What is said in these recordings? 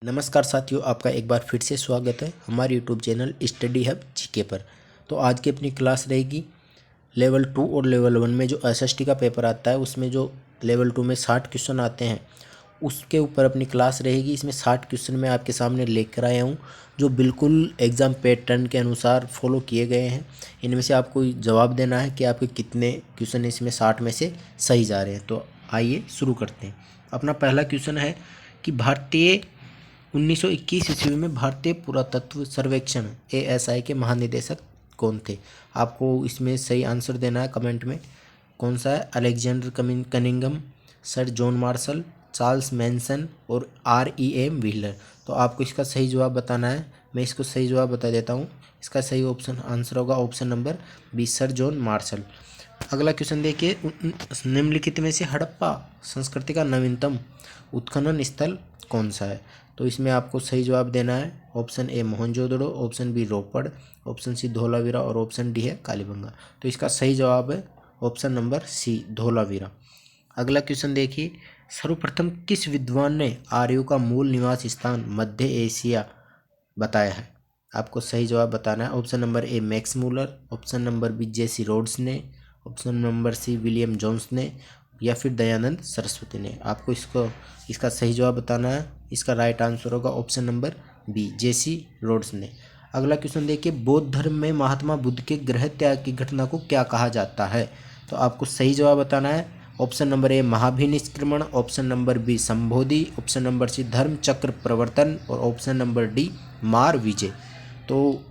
नमस्कार साथियों, आपका एक बार फिर से स्वागत है हमारे YouTube channel study hub GK पर। तो आज की अपनी क्लास रहेगी लेवल 2 और लेवल 1 में जो एसएसटी का पेपर आता है उसमें जो लेवल 2 में 60 क्वेश्चन आते हैं उसके ऊपर अपनी क्लास रहेगी। इसमें 60 क्वेश्चन मैं आपके सामने लेकर आया हूँ जो बिल्कुल एग्ज़ाम पैटर्न के अनुसार फॉलो किए गए हैं। इनमें से आपको जवाब देना है कि आपके कितने क्वेश्चन इसमें 60 में से सही जा रहे हैं। तो आइए शुरू करते हैं। अपना पहला क्वेश्चन है कि भारतीय 1921 ईस्वी में भारतीय पुरातत्व सर्वेक्षण ASI के महानिदेशक कौन थे। आपको इसमें सही आंसर देना है कमेंट में। कौन सा है? Alexander Cunningham, sir John martial, Charles Manson और REM व्हीलर। तो आपको इसका सही जवाब बताना है। मैं इसको सही जवाब बता देता हूँ। इसका सही ऑप्शन आंसर होगा option number B, sir John Marshall. अगला क्वेश्चन देखिए, निम्नलिखित में से हड़प्पा संस्कृति का नवीनतम उत्खनन स्थल कौन सा है। तो इसमें आपको सही जवाब देना है। Option A Mohenjodaro, option B Ropar, option C Dholavira और ऑप्शन डी है कालीबंगा। तो इसका सही जवाब है ऑप्शन नंबर सी, धोलावीरा। अगला क्वेश्चन देखिए, सर्वप्रथम किस विद्वान ने आर्यों का मूल निवास स्थान मध्य एशिया बताया है। आपको सही जवाब बताना है। Option number A Max Muller, option number B JC Rhodes ने, option number C William Jones ने या फिर दयानंद सरस्वती ने। आपको इसका सही जवाब बताना है। इसका राइट आंसर होगा option number B, JC Rhodes ने। अगला क्वेश्चन देखिए, बौद्ध धर्म में महात्मा बुद्ध के गृह त्याग की घटना को क्या कहा जाता है। तो आपको सही जवाब बताना है। Option number A Mahabhinishkramana, option number B Sambodhi, option number C Dharma Chakra प्रवर्तन और ऑप्शन नंबर डी मार विजय। तो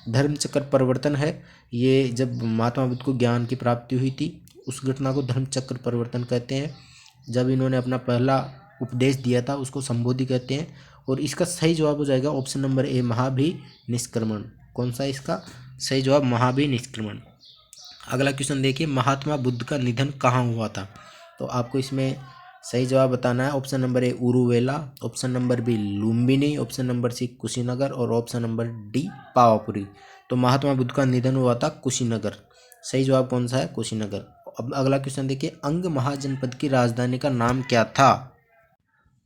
धर्म चक्र परिवर्तन है, ये जब महात्मा बुद्ध को ज्ञान की प्राप्ति हुई थी उस घटना को धर्म चक्र परिवर्तन कहते हैं। जब इन्होंने अपना पहला उपदेश दिया था उसको संबोधि कहते हैं। और इसका सही जवाब हो जाएगा ऑप्शन नंबर ए महाभिनिष्क्रमण। कौन सा इसका सही जवाब? महाभिनिष्क्रमण। अगला क्वेश्चन देखिए, महात्मा बुद्ध का निधन कहाँ हुआ था। तो आपको इसमें सही जवाब बताना है। Option number A Uruvela, option number B Lumbini, option number C Kushinagar और ऑप्शन नंबर डी पावापुरी। तो महात्मा बुद्ध का निधन हुआ था कुशीनगर। सही जवाब कौन सा है? कुशीनगर। अब अगला क्वेश्चन देखिए, अंग महाजनपद की राजधानी का नाम क्या था।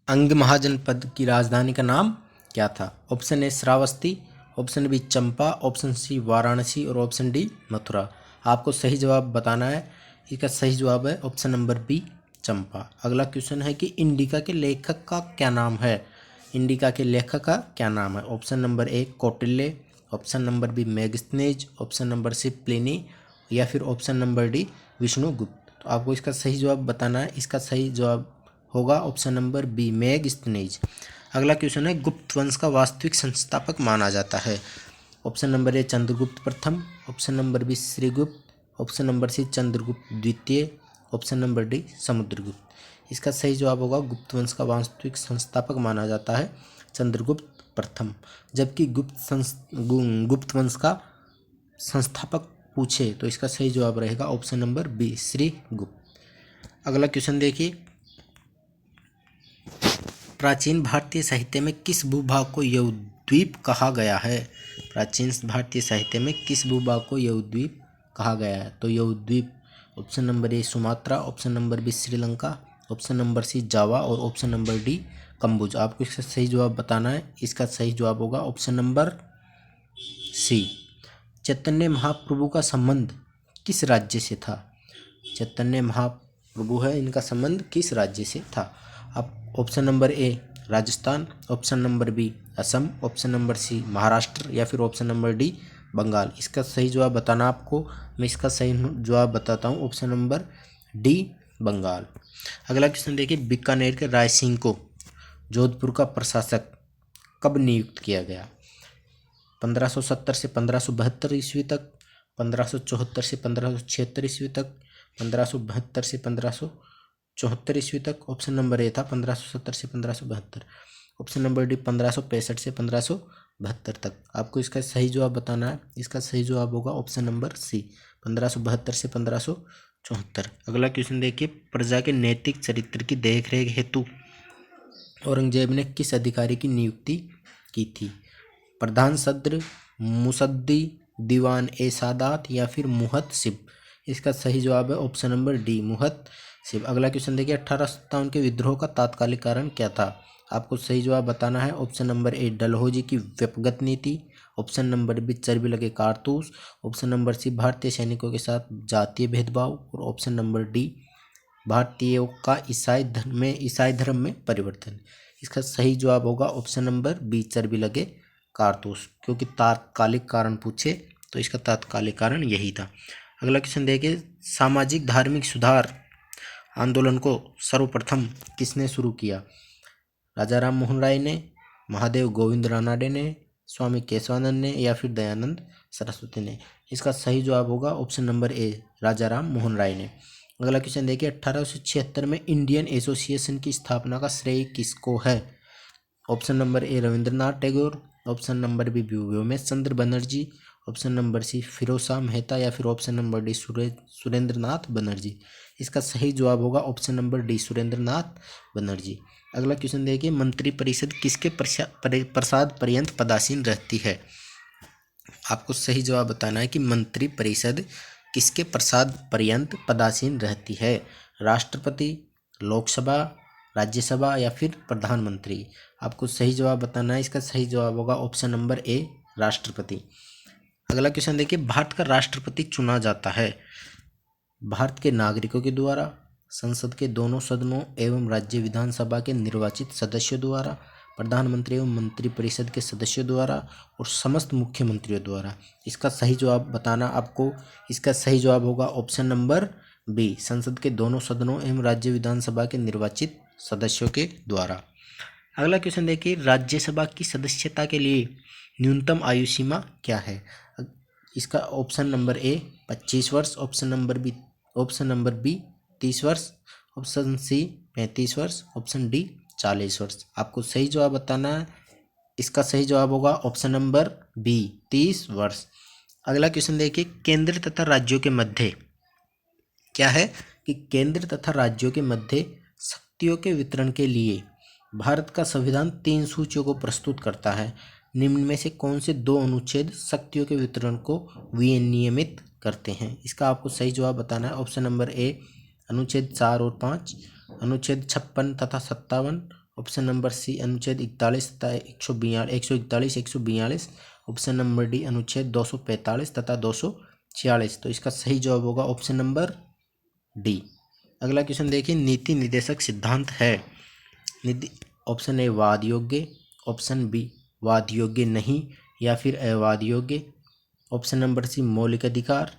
अंग महाजनपद की राजधानी का नाम क्या था। Option A Shravasti, option B Champa, option C Varanasi और ऑप्शन डी मथुरा। आपको सही जवाब बताना है। इसका सही जवाब है ऑप्शन नंबर बी, चंपा। अगला क्वेश्चन है कि इंडिका के लेखक का क्या नाम है। इंडिका के लेखक का क्या नाम है। Option number A Kautilya, option number B Megasthenes, option number C Pliny या फिर ऑप्शन नंबर डी विष्णुगुप्त। तो आपको इसका सही जवाब बताना है। इसका सही जवाब होगा ऑप्शन नंबर बी, मेगस्थनीज। अगला क्वेश्चन है, गुप्त वंश का वास्तविक संस्थापक माना जाता है। ऑप्शन नंबर ए चंद्रगुप्त प्रथम, option number B Shrigupta, option number C Chandragupta द्वितीय, ऑप्शन नंबर डी समुद्रगुप्त। इसका सही जवाब होगा गुप्त वंश का वास्तविक संस्थापक माना जाता है चंद्रगुप्त प्रथम। जबकि गुप्त वंश का संस्थापक पूछे तो इसका सही जवाब रहेगा ऑप्शन नंबर बी, श्रीगुप्त। अगला क्वेश्चन देखिए, प्राचीन भारतीय साहित्य में किस भूभाग को यवद्वीप कहा गया है। प्राचीन भारतीय साहित्य में किस भूभाग को यवद्वीप कहा गया है। तो Yavadvipa option number A Sumatra, option number B Sri Lanka, option number C Java और ऑप्शन नंबर डी कम्बोज। आपको इसका सही जवाब बताना है। इसका सही जवाब होगा ऑप्शन नंबर सी। चैतन्य महाप्रभु का संबंध किस राज्य से था। चैतन्य महाप्रभु है, इनका संबंध किस राज्य से था। अब option number A Rajasthan, option number B Assam, option number C Maharashtra या फिर ऑप्शन नंबर डी बंगाल। इसका सही जवाब बताना आपको। मैं इसका सही जवाब बताता हूँ, ऑप्शन नंबर डी बंगाल। अगला क्वेश्चन देखिए, बीकानेर के राय सिंह को जोधपुर का प्रशासक कब नियुक्त किया गया। 1570 से 1572 ईस्वी तक, 1574 से 1576 ईस्वी तक, 1572 से 1574 ईस्वी तक। ऑप्शन नंबर ए था 1570 से 1572, ऑप्शन नंबर डी 1565 से 1572 तक। आपको इसका सही जवाब बताना है। इसका सही जवाब होगा ऑप्शन नंबर सी, 1572 से 1574। अगला क्वेश्चन देखिए, प्रजा के नैतिक चरित्र की देखरेख हेतु औरंगजेब ने किस अधिकारी की नियुक्ति की थी। प्रधान सद्र, मुसद्दी, दीवान ए सादात या फिर मुहतसिब। इसका सही जवाब है ऑप्शन नंबर डी, मुहतसिब। अगला क्वेश्चन देखिए, 1857 के विद्रोह का तात्कालिक कारण क्या था। आपको सही जवाब बताना है। ऑप्शन नंबर ए डलहौजी की व्यक्तिगत नीति, ऑप्शन नंबर बी चर्बी लगे कारतूस, ऑप्शन नंबर सी भारतीय सैनिकों के साथ जातीय भेदभाव, और ऑप्शन नंबर डी भारतीयों का ईसाई धर्म में परिवर्तन। इसका सही जवाब होगा ऑप्शन नंबर बी चर्बी लगे कारतूस, क्योंकि तात्कालिक कारण पूछे तो इसका तात्कालिक कारण यही था। अगला क्वेश्चन देखिए, सामाजिक धार्मिक सुधार आंदोलन को सर्वप्रथम किसने शुरू किया? राजा राम मोहन राय ने, महादेव गोविंद रानाडे ने, स्वामी केशवानंद ने, या फिर दयानंद सरस्वती ने। इसका सही जवाब होगा ऑप्शन नंबर ए राजा राम मोहन राय ने। अगला क्वेश्चन देखिए, 1876 में इंडियन एसोसिएशन की स्थापना का श्रेय किसको है? Option number A Rabindranath Tagore, option number B Vyomesh Chandra Banerjee, option number C Firoz Shah Mehta, या फिर option number D Surendranath Banerjee. इसका सही जवाब होगा option number D Surendranath Banerjee. अगला क्वेश्चन देखिए, मंत्रिपरिषद किसके प्रसाद पर्यंत पदासीन रहती है? आपको सही जवाब बताना है कि मंत्रिपरिषद किसके प्रसाद पर्यंत पदासीन रहती है? राष्ट्रपति, लोकसभा, राज्यसभा, या फिर प्रधानमंत्री। आपको सही जवाब बताना है। इसका सही जवाब होगा ऑप्शन नंबर ए राष्ट्रपति। अगला क्वेश्चन देखिए, भारत का राष्ट्रपति चुना जाता है भारत के नागरिकों के द्वारा, संसद के दोनों सदनों एवं राज्य विधानसभा के निर्वाचित सदस्यों द्वारा, प्रधानमंत्री एवं मंत्रिपरिषद के सदस्यों द्वारा, और समस्त मुख्यमंत्रियों द्वारा। इसका सही जवाब बताना आपको। इसका सही जवाब होगा ऑप्शन नंबर बी संसद के दोनों सदनों एवं राज्य विधानसभा के निर्वाचित सदस्यों के द्वारा। अगला क्वेश्चन देखिए, राज्यसभा की सदस्यता के लिए न्यूनतम आयु सीमा क्या है? इसका ऑप्शन नंबर ए 25 वर्ष, ऑप्शन नंबर बी 30 वर्ष, ऑप्शन सी 35 वर्ष, ऑप्शन डी 40 वर्ष। आपको सही जवाब बताना है। इसका सही जवाब होगा ऑप्शन नंबर बी 30 वर्ष। अगला क्वेश्चन देखिए, केंद्र तथा राज्यों के मध्य क्या है कि केंद्र तथा राज्यों के मध्य शक्तियों के वितरण के लिए भारत का संविधान 3 सूचियों को प्रस्तुत करता है। निम्न में से कौन से 2 अनुच्छेद शक्तियों के वितरण को विनियमित करते हैं? इसका आपको सही जवाब बताना है। ऑप्शन नंबर ए अनुच्छेद 4 और 5, अनुच्छेद 56 तथा 57, ऑप्शन नंबर सी अनुच्छेद 41 तथा 141, 142, ऑप्शन नंबर डी अनुच्छेद 245 तथा 246। तो इसका सही जवाब होगा ऑप्शन नंबर डी। अगला क्वेश्चन देखिए, नीति निर्देशक सिद्धांत है ऑप्शन ए वाद योग्य, ऑप्शन बी वाद योग्य नहीं, या फिर अवाद योग्य, ऑप्शन नंबर सी मौलिक अधिकार,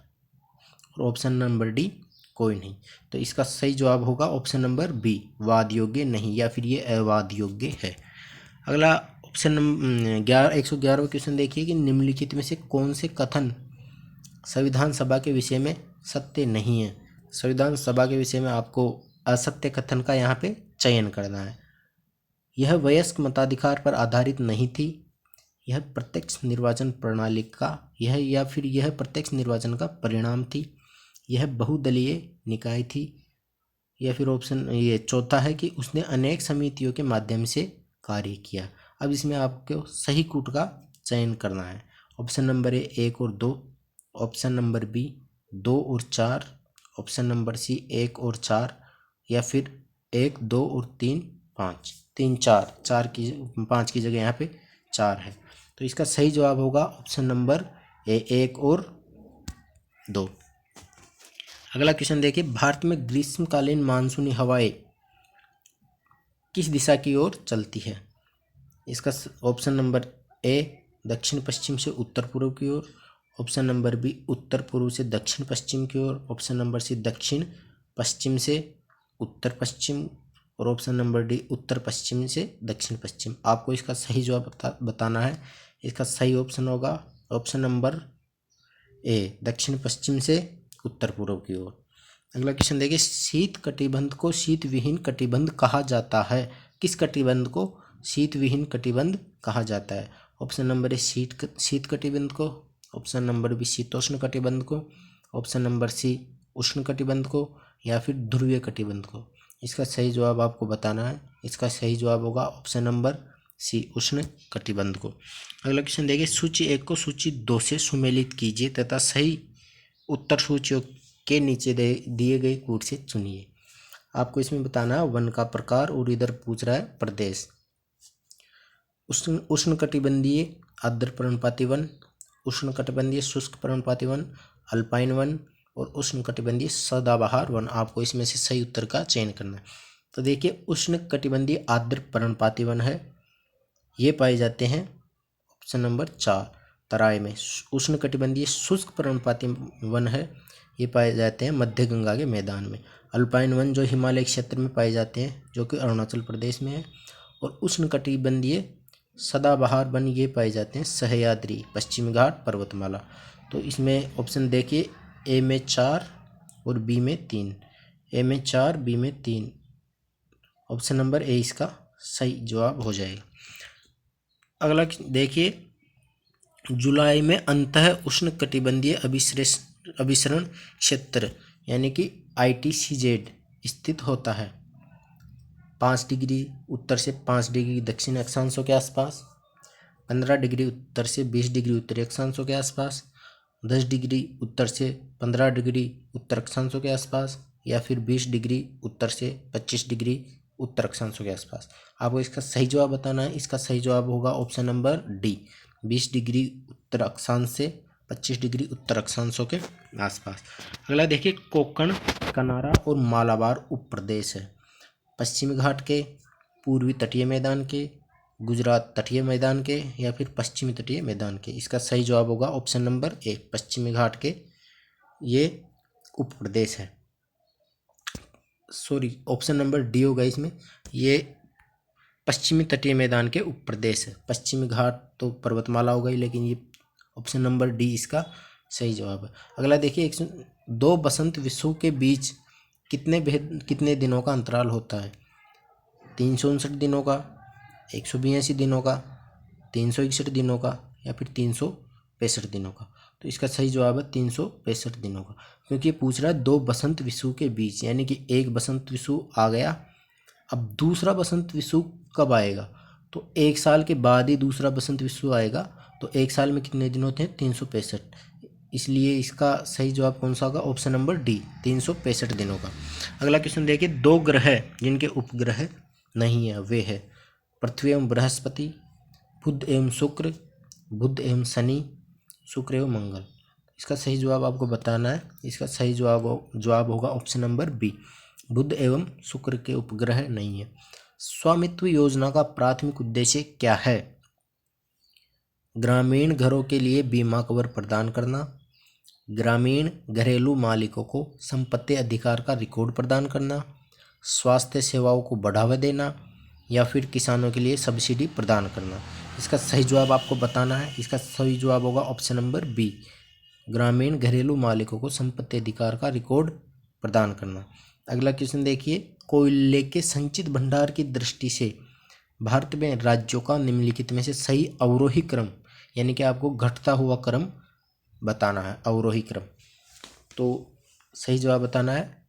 और ऑप्शन नंबर डी कोई नहीं। तो इसका सही जवाब होगा ऑप्शन नंबर बी वाद योग्य नहीं, या फिर ये अवाद योग्य है। अगला ऑप्शन नंबर 111वां क्वेश्चन देखिए कि निम्नलिखित में से कौन से कथन संविधान सभा के विषय में सत्य नहीं है? संविधान सभा के विषय में आपको असत्य कथन का यहाँ पे चयन करना है। यह वयस्क मताधिकार पर आधारित नहीं थी, यह प्रत्यक्ष निर्वाचन प्रणाली का यह प्रत्यक्ष निर्वाचन का परिणाम थी, यह बहुदलीय निकाय थी, या फिर ऑप्शन ये चौथा है कि उसने अनेक समितियों के माध्यम से कार्य किया। अब इसमें आपको सही कूट का चयन करना है। ऑप्शन नंबर ए 1 और 2, ऑप्शन नंबर बी 2 और 4, ऑप्शन नंबर सी 1 और 4, या फिर 1, 2 और 3, 5, 3, 4 की 5 की जगह यहाँ पे 4 है। तो इसका सही जवाब होगा ऑप्शन नंबर ए 1 और 2। अगला क्वेश्चन देखिए, भारत में ग्रीष्मकालीन मानसूनी हवाएं किस दिशा की ओर चलती है? इसका ऑप्शन नंबर ए दक्षिण पश्चिम से उत्तर पूर्व की ओर, ऑप्शन नंबर बी उत्तर पूर्व से दक्षिण पश्चिम की ओर, ऑप्शन नंबर सी दक्षिण पश्चिम से उत्तर पश्चिम, और ऑप्शन नंबर डी उत्तर पश्चिम से दक्षिण पश्चिम। आपको इसका सही जवाब बताना है। इसका सही ऑप्शन होगा ऑप्शन नंबर ए दक्षिण पश्चिम से उत्तर पूर्व की ओर। अगला क्वेश्चन देखिए, शीत कटिबंध को शीत विहीन कटिबंध कहा जाता है? किस कटिबंध को शीत विहीन कटिबंध कहा जाता है? ऑप्शन नंबर ए शीत कटिबंध को, ऑप्शन नंबर बी शीतोष्ण कटिबंध को, ऑप्शन नंबर सी उष्ण कटिबंध को, या फिर ध्रुवीय कटिबंध को। इसका सही जवाब आपको बताना है। इसका सही जवाब होगा ऑप्शन नंबर सी उष्ण कटिबंध को। अगला क्वेश्चन देखिए, सूची 1 को सूची 2 से सुमेलित कीजिए तथा सही उत्तर सूचियों के नीचे दिए गए कूट से चुनिए। आपको इसमें बताना है वन का प्रकार, और इधर पूछ रहा है प्रदेश। उष्णकटिबंधीय आर्द्र पर्णपाती वन, उष्णकटिबंधीय शुष्क पर्णपाती वन, अल्पाइन वन और उष्णकटिबंधीय सदाबहार वन। आपको इसमें से सही उत्तर का चयन करना है। तो देखिए, उष्णकटिबंधीय आर्द्र पर्णपाती वन है, ये पाए जाते हैं ऑप्शन नंबर 4 तराई में। उष्णकटिबंधीय शुष्क पर्णपाती वन है, ये पाए जाते हैं मध्य गंगा के मैदान में। अल्पाइन वन जो हिमालय क्षेत्र में पाए जाते हैं, जो कि अरुणाचल प्रदेश में है। और उष्णकटिबंधीय सदाबहार वन ये पाए जाते हैं सह्याद्री, पश्चिमी घाट, पर्वतमाला। तो इसमें ऑप्शन देखिए, ए में 4 और बी में 3, ए में 4 बी में 3, ऑप्शन नंबर ए इसका सही जवाब हो जाएगा। अगला देखिए, जुलाई में अंतः उष्णकटिबंधीय अभिसरण क्षेत्र यानी कि ITCZ स्थित होता है 5 डिग्री उत्तर से 5 डिग्री दक्षिण अक्षांशों के आसपास, 15 डिग्री उत्तर से 20 डिग्री उत्तरी अक्षांशों के आसपास, 10 डिग्री उत्तर से 15 डिग्री उत्तर अक्षांशों के आसपास, या फिर 20 डिग्री उत्तर से 25 डिग्री उत्तर अक्षांशों के आसपास। आपको इसका सही जवाब बताना है। इसका सही जवाब होगा ऑप्शन नंबर डी, 20 डिग्री उत्तर अक्षांश से 25 डिग्री उत्तर अक्षांशों के आसपास। अगला देखिए, कोंकण, कनारा और मालाबार उप प्रदेश है पश्चिमी घाट के, पूर्वी तटीय मैदान के, गुजरात तटीय मैदान के, या फिर पश्चिमी तटीय मैदान के। इसका सही जवाब होगा ऑप्शन नंबर ए, पश्चिमी घाट के ये उप प्रदेश है। सॉरी, ऑप्शन नंबर डी होगा इसमें, ये पश्चिमी तटीय मैदान के उप प्रदेश है। पश्चिमी घाट तो पर्वतमाला हो गई, लेकिन ये ऑप्शन नंबर डी इसका सही जवाब है। अगला देखिए, 2 बसंत विषुव के बीच कितने दिनों का अंतराल होता है? 359 दिनों का, 182 दिनों का, 361 दिनों का, या फिर 365 दिनों का। तो इसका सही जवाब है 365 दिनों का, क्योंकि ये पूछ रहा है 2 बसंत विषुव के बीच, यानी कि एक बसंत विषुव आ गया, अब दूसरा बसंत विषुव कब आएगा? तो 1 साल के बाद ही दूसरा बसंत विषुव आएगा। तो 1 साल में कितने दिन होते हैं? 365। इसलिए इसका सही जवाब कौन सा होगा? ऑप्शन नंबर डी, 365 दिनों का। अगला क्वेश्चन देखिए, 2 ग्रह जिनके उपग्रह नहीं है वे है पृथ्वी एवं बृहस्पति, बुध एवं शुक्र, बुध एवं शनि, शुक्र एवं मंगल। इसका सही जवाब आपको बताना है। इसका सही जवाब होगा ऑप्शन नंबर बी, बुध एवं शुक्र के उपग्रह नहीं है। स्वामित्व योजना का प्राथमिक उद्देश्य क्या है? ग्रामीण घरों के लिए बीमा कवर प्रदान करना, ग्रामीण घरेलू मालिकों को संपत्ति अधिकार का रिकॉर्ड प्रदान करना, स्वास्थ्य सेवाओं को बढ़ावा देना, या फिर किसानों के लिए सब्सिडी प्रदान करना। इसका सही जवाब आपको बताना है। इसका सही जवाब होगा ऑप्शन नंबर बी, ग्रामीण घरेलू मालिकों को संपत्ति अधिकार का रिकॉर्ड प्रदान करना। अगला क्वेश्चन देखिए, कोयले के संचित भंडार की दृष्टि से भारत में राज्यों का निम्नलिखित में से सही अवरोही क्रम, यानी कि आपको घटता हुआ क्रम बताना है, अवरोही क्रम। तो सही जवाब बताना है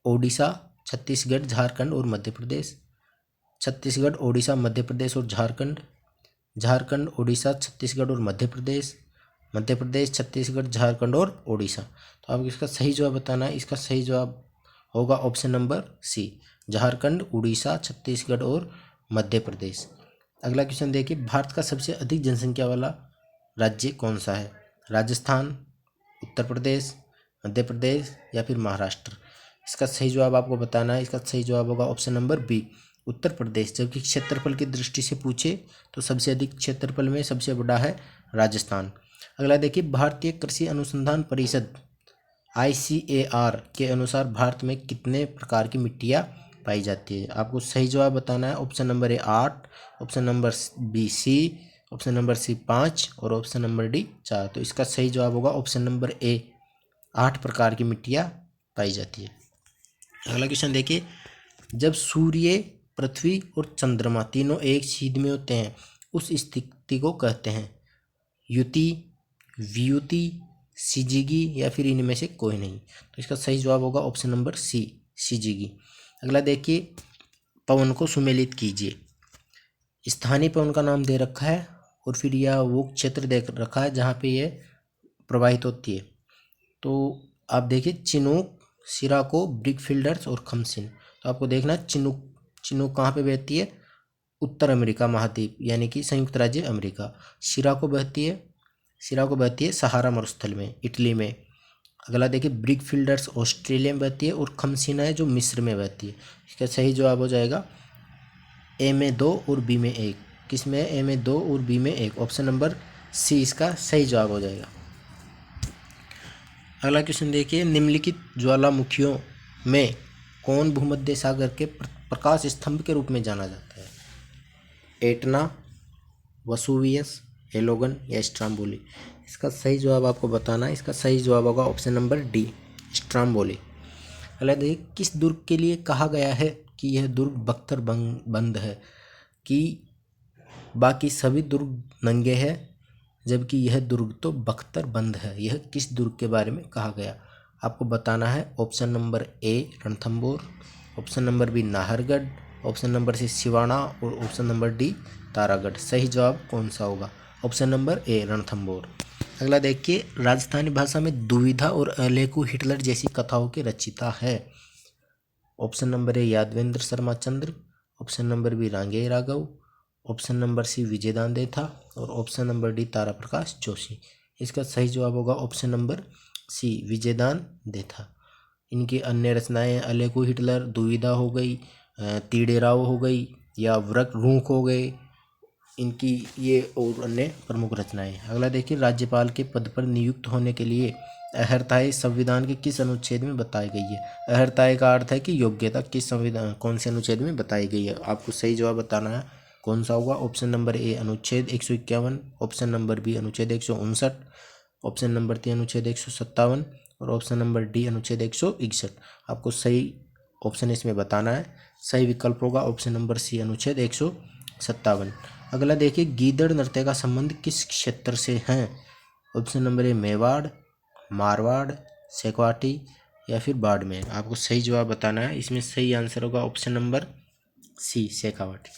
ओडिशा, छत्तीसगढ़, झारखंड और मध्य प्रदेश। छत्तीसगढ़, ओडिशा, मध्य प्रदेश और झारखंड, झारखंड, ओडिशा, छत्तीसगढ़ और मध्य प्रदेश, मध्य प्रदेश, छत्तीसगढ़, झारखंड और ओडिशा। तो आपको इसका सही जवाब बताना है। इसका सही जवाब होगा option number C, Jharkhand, Orissa, Chhattisgarh और मध्य प्रदेश। अगला क्वेश्चन देखिए, भारत का सबसे अधिक जनसंख्या वाला राज्य कौन सा है? राजस्थान, उत्तर प्रदेश, मध्य प्रदेश, या फिर महाराष्ट्र। इसका सही जवाब आपको बताना है। इसका सही जवाब होगा option number B, Uttar Pradesh. जबकि क्षेत्रफल की दृष्टि से पूछे तो सबसे अधिक क्षेत्रफल में सबसे बड़ा है राजस्थान। अगला देखिए, भारतीय कृषि अनुसंधान परिषद ICAR के अनुसार भारत में कितने प्रकार की मिट्टियाँ पाई जाती है? आपको सही जवाब बताना है। Option number A 8, option number B C, option number C 5 और ऑप्शन नंबर डी 4। तो इसका सही जवाब होगा ऑप्शन नंबर ए, 8 प्रकार की मिट्टियाँ पाई जाती है। अगला क्वेश्चन देखिए, जब सूर्य, पृथ्वी और चंद्रमा तीनों एक छेद में होते हैं उस स्थिति को कहते हैं युति, वियुति, सिजिगी, या फिर इनमें से कोई नहीं। तो इसका सही जवाब होगा ऑप्शन नंबर सी, सिजिगी। अगला देखिए, पवन को सुमेलित कीजिए। स्थानीय पवन का नाम दे रखा है और फिर यह वो क्षेत्र दे रखा है जहाँ पे ये प्रवाहित होती है। तो आप देखिए, चिनूक, सिराको, ब्रिकफील्डर्स और खमसिन। तो आपको देखना है चिनूक कहाँ पे बहती है? उत्तर अमेरिका महाद्वीप यानी कि संयुक्त राज्य अमेरिका। सिरा को बहती है सहारा मरुस्थल में, इटली में। अगला देखिए ब्रिक फील्डर्स ऑस्ट्रेलिया में बहती है, और खमसीना है जो मिस्र में बहती है। इसका सही जवाब हो जाएगा ए में 2 और बी में 1। किस में? ए में 2 और बी में 1। ऑप्शन नंबर सी इसका सही जवाब हो जाएगा। अगला क्वेश्चन देखिए, निम्नलिखित ज्वालामुखियों में कौन भूमध्य सागर के प्रकाश स्तंभ के रूप में जाना जाता है? एटना, वसुवियस, हेलोगन या स्ट्राम्बोली? इसका सही जवाब आपको बताना है। इसका सही जवाब होगा ऑप्शन नंबर डी, स्ट्राम्बोली। अगला देखिए, किस दुर्ग के लिए कहा गया है कि यह दुर्ग बख्तर बंद है, कि बाकी सभी दुर्ग नंगे हैं जबकि यह दुर्ग तो बख्तर बंद है? यह किस दुर्ग के बारे में कहा गया? आपको बताना है। Option number A Ranthambore, option number B Nahargarh, option number C Siwana और ऑप्शन नंबर डी तारागढ़। सही जवाब कौन सा होगा? Option number A Ranthambore. अगला देखिए, राजस्थानी भाषा में दुविधा और अलेकु हिटलर जैसी कथाओं के रचयिता है? Option number A Yadvendra Sharma Chandra, option number B Rangeya Raghav, option number C Vijaydan Detha और option number D Tara Prakash Joshi. इसका सही जवाब होगा option number C, Vijaydan Detha. इनकी अन्य रचनाएं अलेकु हिटलर, दुविधा हो गई, तीड़े राव हो गई या व्रक रूख हो गए, इनकी ये और अन्य प्रमुख रचनाएं। अगला देखिए, राज्यपाल के पद पर नियुक्त होने के लिए अहर्ताई संविधान के किस अनुच्छेद में बताई गई है? अहर्ताई का अर्थ है कि योग्यता, किस संविधान कौन से अनुच्छेद में बताई गई है? आपको सही जवाब बताना है। कौन सा होगा? ऑप्शन नंबर ए अनुच्छेद 151, ऑप्शन नंबर बी अनुच्छेद 159, ऑप्शन नंबर सी अनुच्छेद 157 और ऑप्शन नंबर डी अनुच्छेद 161। आपको सही ऑप्शन इसमें बताना है। सही विकल्प होगा ऑप्शन नंबर सी अनुच्छेद 157। अगला देखिए, गीदड़ नृत्य का संबंध किस क्षेत्र से है? Option number A Mewar, Marwar, Shekhawati या फिर बाड़मेर? आपको सही जवाब बताना है। इसमें सही आंसर होगा ऑप्शन नंबर सी, शेखावाटी।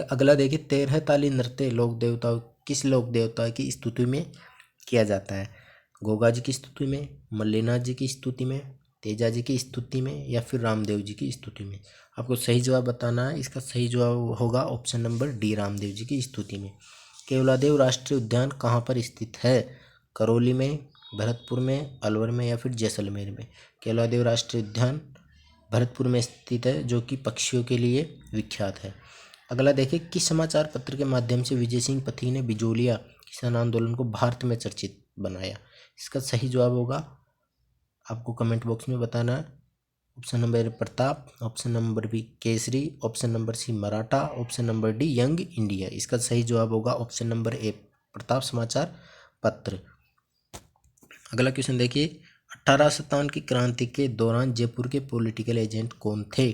अगला देखिए, 13 ताली नृत्य किस लोक देवता की स्तुति में किया जाता है? गोगा जी की स्तुति में, मल्लिनाथ जी की स्तुति में, तेजा जी की स्तुति में या फिर रामदेव जी की स्तुति में? आपको सही जवाब बताना है। इसका सही जवाब होगा option number D, Ramdev ji की स्तुति में। केवलादेव राष्ट्रीय उद्यान कहाँ पर स्थित है? करौली में, भरतपुर में, अलवर में या फिर जैसलमेर में? केवलादेव राष्ट्रीय उद्यान भरतपुर में स्थित है, जो कि पक्षियों के लिए विख्यात है। अगला देखिए, किस समाचार पत्र के माध्यम से विजय सिंह पथी ने बिजोलिया किसान आंदोलन को भारत में चर्चित बनाया? इसका सही जवाब होगा, आपको कमेंट बॉक्स में बताना है। Option number A Pratap, option number B Kesari, option number C Maratha, option number D Young India. इसका सही जवाब होगा ऑप्शन नंबर ए, प्रताप समाचार पत्र। अगला क्वेश्चन देखिए, 1857 की क्रांति के दौरान जयपुर के पॉलिटिकल एजेंट कौन थे?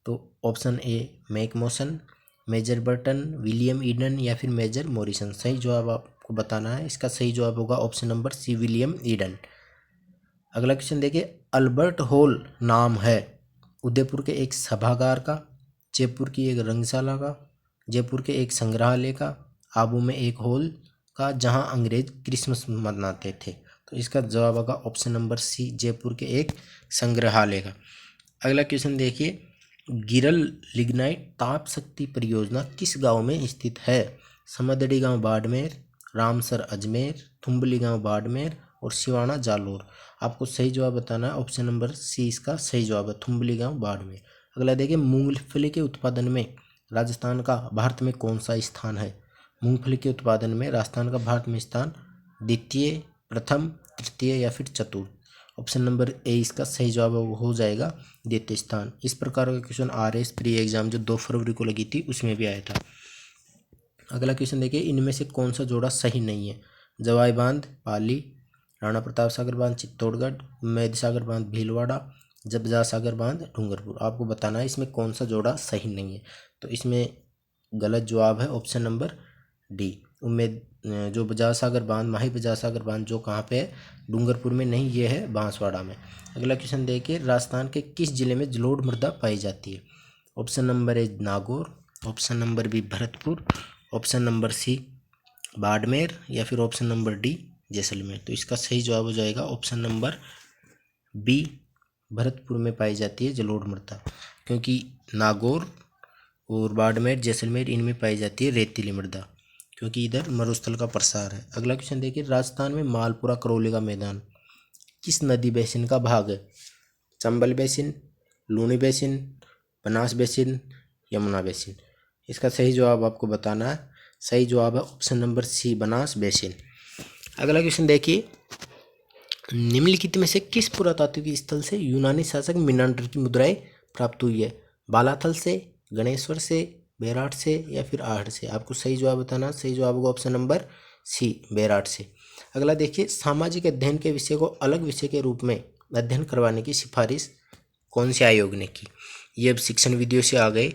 तो option A McMason, Major Burton, William Eden या फिर मेजर मॉरिसन? सही जवाब आपको बताना है। इसका सही जवाब होगा option number C, William Eden. अगला क्वेश्चन देखिए, अल्बर्ट हॉल नाम है उदयपुर के एक सभागार का, जयपुर की एक रंगशाला का, जयपुर के एक संग्रहालय का, आबू में एक हॉल का जहां अंग्रेज क्रिसमस मनाते थे? तो इसका जवाब होगा ऑप्शन नंबर सी, जयपुर के एक संग्रहालय का। अगला क्वेश्चन देखिए, गिरल लिग्नाइट ताप शक्ति परियोजना किस गांव में स्थित है? समदड़ी गांव बाड़मेर, रामसर अजमेर, थुम्बली गांव बाड़मेर और सिवाना जालोर? आपको सही जवाब बताना है। ऑप्शन नंबर सी इसका सही जवाब है, थुम्बली गांव बाड़मेर। अगला देखिए, मूंगफली के उत्पादन में राजस्थान का भारत में कौन सा स्थान है? मूंगफली के उत्पादन में राजस्थान का भारत में स्थान द्वितीय, प्रथम, तृतीय या फिर चतुर्थ? ऑप्शन नंबर ए इसका सही जवाब हो जाएगा, द्वितीय स्थान। इस प्रकार का क्वेश्चन RS प्री एग्जाम जो 2 फरवरी को लगी थी उसमें भी आया था। अगला क्वेश्चन देखिए, इनमें से कौन सा जोड़ा सही नहीं है? जवाई बांध पाली, राणा प्रताप सागर बांध चित्तौड़गढ़, मेद सागर बांध भीलवाड़ा, जबजा सागर बांध डूंगरपुर? आपको बताना है इसमें कौन सा जोड़ा सही नहीं है। तो इसमें गलत जवाब है ऑप्शन नंबर डी, उम्मीद जो बजाज सागर बांध, माही बजाज सागर बांध जो कहाँ पे है? डूंगरपुर में नहीं, ये है बांसवाड़ा में। अगला क्वेश्चन देखिए, राजस्थान के किस जिले में जलोढ़ मृदा पाई जाती है? Option number A Nagaur, option number B Bharatpur, option number C Barmer या फिर ऑप्शन नंबर डी जैसलमेर? तो इसका सही जवाब हो जाएगा ऑप्शन नंबर बी, भरतपुर में पाई जाती है जलोढ़ मृदा, क्योंकि नागौर और बाड़मेर जैसलमेर इनमें पाई जाती है रेतीली मृदा, क्योंकि इधर मरुस्थल का प्रसार है। अगला क्वेश्चन देखिए, राजस्थान में मालपुरा करौली का मैदान किस नदी बेसिन का भाग है? Chambal basin, Luni basin, Banas basin, Yamuna basin. इसका सही जवाब आपको बताना है। सही जवाब है option number C, Banas basin. अगला क्वेश्चन देखिए, निम्नलिखित में से किस पुरातात्विक स्थल से यूनानी शासक मिनांडर की मुद्राएं प्राप्त हुई है? बालाथल से, गणेश्वर से, बेराट से या फिर आहड़ से? आपको सही जवाब बताना। सही जवाब होगा ऑप्शन नंबर सी, बेराट से। अगला देखिए, सामाजिक अध्ययन के विषय को अलग विषय के रूप में अध्ययन करवाने की सिफारिश कौन से आयोग ने की? ये अब शिक्षण विधियों से आ गए।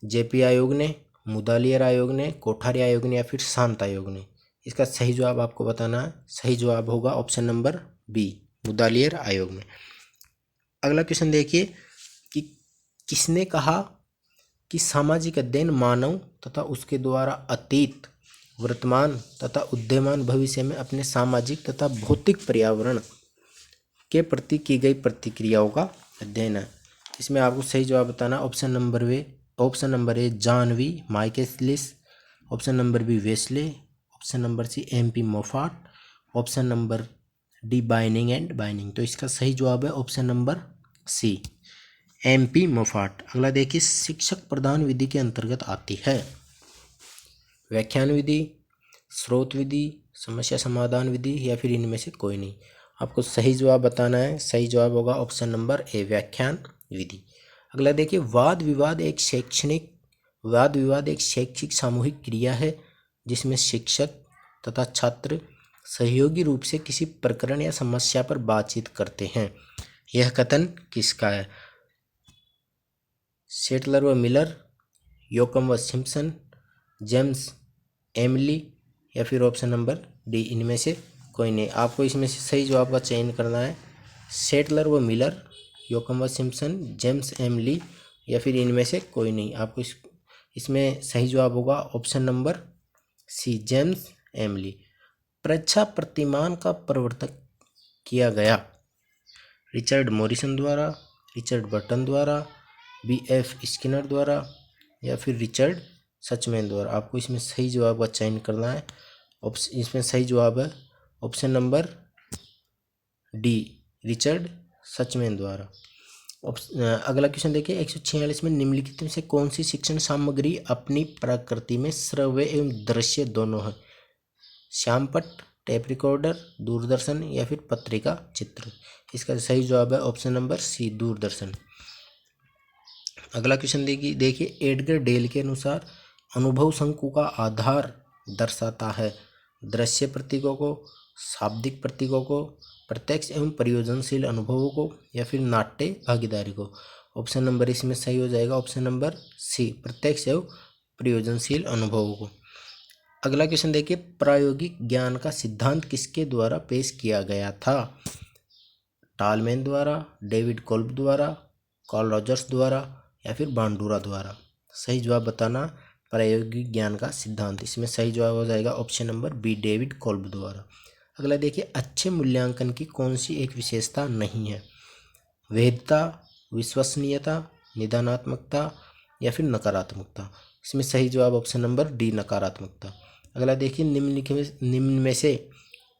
जेपी आयोग ने, मुदालियर आयोग ने, कोठारी आयोग ने या फिर शांत आयोग ने? इसका सही जवाब आपको बताना है। सही जवाब होगा ऑप्शन नंबर बी, मुदालियर आयोग में। अगला क्वेश्चन देखिए कि किसने कहा कि सामाजिक अध्ययन मानव तथा उसके द्वारा अतीत, वर्तमान तथा उदीयमान भविष्य में अपने सामाजिक तथा भौतिक पर्यावरण के प्रति की गई प्रतिक्रियाओं का अध्ययन है? इसमें आपको सही जवाब बताना। ऑप्शन नंबर ए जानवी Michaelis, option number B Wesley, option number C MP Moffat, option number D Binning and Binning. तो इसका सही जवाब है option number C, MP Moffat. अगला देखिए, शिक्षक प्रदान विधि के अंतर्गत आती है व्याख्यान विधि, स्रोत विधि, समस्या समाधान विधि या फिर इनमें से कोई नहीं? आपको सही जवाब बताना है। सही जवाब होगा ऑप्शन नंबर ए, व्याख्यान विधि। अगला देखिए, वाद विवाद एक शैक्षिक सामूहिक क्रिया है जिसमें शिक्षक तथा छात्र सहयोगी रूप से किसी प्रकरण या समस्या पर बातचीत करते हैं। यह कथन किसका है? सेटलर व मिलर, योकम व सिम्पसन, जेम्स एमिली या फिर ऑप्शन नंबर डी, इनमें से कोई नहीं? आपको इसमें से सही जवाब का चयन करना है। सेटलर व मिलर, योकम व सिम्पसन, जेम्स एमिली या फिर इनमें से कोई नहीं? आपको इसमें सही जवाब होगा option number C, James Emily. परीक्षा प्रतिमान का प्रवर्तक किया गया रिचर्ड मॉरिसन द्वारा, रिचर्ड बर्टन द्वारा, BF स्किनर द्वारा या फिर रिचर्ड सचमैन द्वारा? आपको इसमें सही जवाब का चयन करना है। इसमें सही जवाब है ऑप्शन नंबर डी, रिचर्ड सचमैन द्वारा। अगला क्वेश्चन देखिए, 146 में निम्नलिखित में से कौन सी शिक्षण सामग्री अपनी प्रकृति में श्रव्य एवं दृश्य दोनों है? श्यामपट्ट, टेप रिकॉर्डर, दूरदर्शन या फिर पत्रिका चित्र? इसका सही जवाब है ऑप्शन नंबर सी, दूरदर्शन। अगला क्वेश्चन देखिए, एडगर डेल के अनुसार अनुभव शंकु का आधार दर्शाता है दृश्य प्रतीकों को, शाब्दिक प्रतीकों को, प्रत्यक्ष एवं प्रयोजनशील अनुभवों को या फिर नाट्य भागीदारी को? ऑप्शन नंबर इसमें सही हो जाएगा ऑप्शन नंबर सी, प्रत्यक्ष एवं प्रयोजनशील अनुभवों को। अगला क्वेश्चन देखिए, प्रायोगिक ज्ञान का सिद्धांत किसके द्वारा पेश किया गया था? टालमैन द्वारा, डेविड कोल्ब द्वारा, कार्ल रॉजर्स द्वारा या फिर बांडुरा द्वारा? सही जवाब बताना। प्रायोगिक ज्ञान का सिद्धांत, इसमें सही जवाब हो जाएगा option number B, David Kolb द्वारा। अगला देखिए, अच्छे मूल्यांकन की कौन सी एक विशेषता नहीं है? वैधता, विश्वसनीयता, निदानात्मकता या फिर नकारात्मकता? इसमें सही जवाब ऑप्शन नंबर डी, नकारात्मकता। अगला देखिए, निम्न में से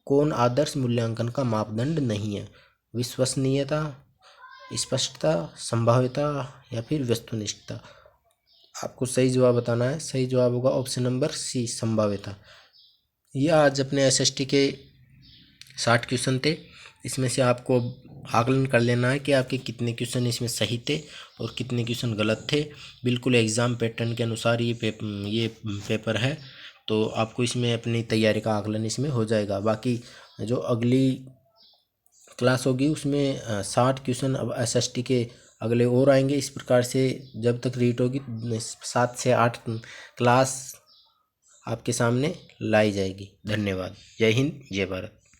कौन आदर्श मूल्यांकन का मापदंड नहीं है? विश्वसनीयता, स्पष्टता, संभाव्यता या फिर वस्तुनिष्ठता? आपको सही जवाब बताना है। सही जवाब होगा ऑप्शन नंबर सी, संभाव्यता। ये आज अपने SST के 60 क्वेश्चन थे। इसमें से आपको आकलन कर लेना है कि आपके कितने क्वेश्चन इसमें सही थे और कितने क्वेश्चन गलत थे। बिल्कुल एग्ज़ाम पैटर्न के अनुसार ये पेपर है, तो आपको इसमें अपनी तैयारी का आकलन इसमें हो जाएगा। बाकी जो अगली क्लास होगी उसमें 60 क्वेश्चन अब SST के अगले और आएंगे। इस प्रकार से जब तक रीट होगी 7 से 8 क्लास आपके सामने लाई जाएगी। धन्यवाद। जय हिंद, जय भारत।